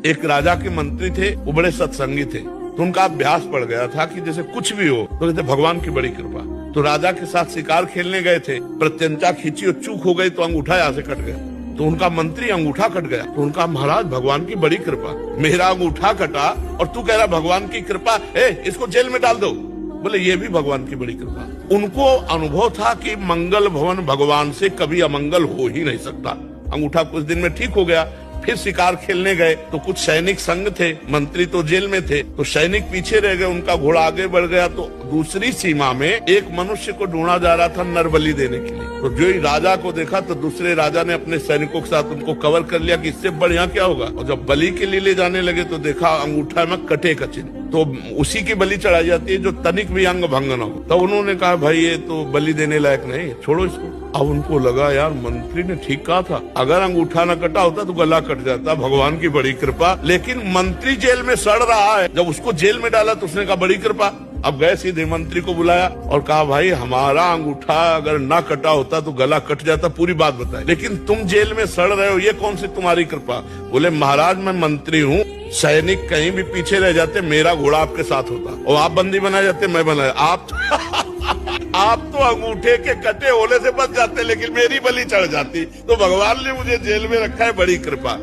एक राजा के मंत्री थे, वो बड़े सत्संगी थे, तो उनका अभ्यास पड़ गया था कि जैसे कुछ भी हो तो कहते भगवान की बड़ी कृपा। तो राजा के साथ शिकार खेलने गए थे, प्रत्यंचा खींची और चूक हो गई तो अंगूठा यहाँ से कट गया। तो उनका मंत्री अंगूठा कट गया, तो उनका महाराज भगवान की बड़ी कृपा, मेरा अंगूठा कटा और तू कह रहा भगवान की कृपा, इसको जेल में डाल दो। बोले ये भी भगवान की बड़ी कृपा। उनको अनुभव था कि मंगल भवन भगवान से कभी अमंगल हो ही नहीं सकता। अंगूठा कुछ दिन में ठीक हो गया। फिर शिकार खेलने गए तो कुछ सैनिक संग थे, मंत्री तो जेल में थे, तो सैनिक पीछे रह गए, उनका घोड़ा आगे बढ़ गया। तो दूसरी सीमा में एक मनुष्य को ढूंढा जा रहा था नरबलि देने के लिए। तो जो ही राजा को देखा तो दूसरे राजा ने अपने सैनिकों के साथ उनको कवर कर लिया कि इससे बढ़िया क्या होगा। और जब बलि के लिए ले जाने लगे तो देखा अंगूठा में कटे का चिन्ह, तो उसी की बलि चढ़ाई जाती है जो तनिक भी अंग भंग न हो। तो उन्होंने कहा भाई ये तो बलि देने लायक नहीं, छोड़ो इसको। अब उनको लगा यार मंत्री ने ठीक कहा था, अगर अंगूठा न कटा होता तो गला कट जाता, भगवान की बड़ी कृपा। लेकिन मंत्री जेल में सड़ रहा है, जब उसको जेल में डाला तो उसने कहा बड़ी कृपा। अब गए सीधे मंत्री को बुलाया और कहा भाई हमारा अंगूठा अगर ना कटा होता तो गला कट जाता, पूरी बात बताए, लेकिन तुम जेल में सड़ रहे हो, ये कौन सी तुम्हारी कृपा। बोले महाराज मैं मंत्री हूँ, सैनिक कहीं भी पीछे रह जाते मेरा घोड़ा आपके साथ होता, और आप बंदी बनाए जाते मैं बनाया, आप तो अंगूठे के कटे होने से बच जाते, लेकिन मेरी बलि चढ़ जाती। तो भगवान ने मुझे जेल में रखा है, बड़ी कृपा।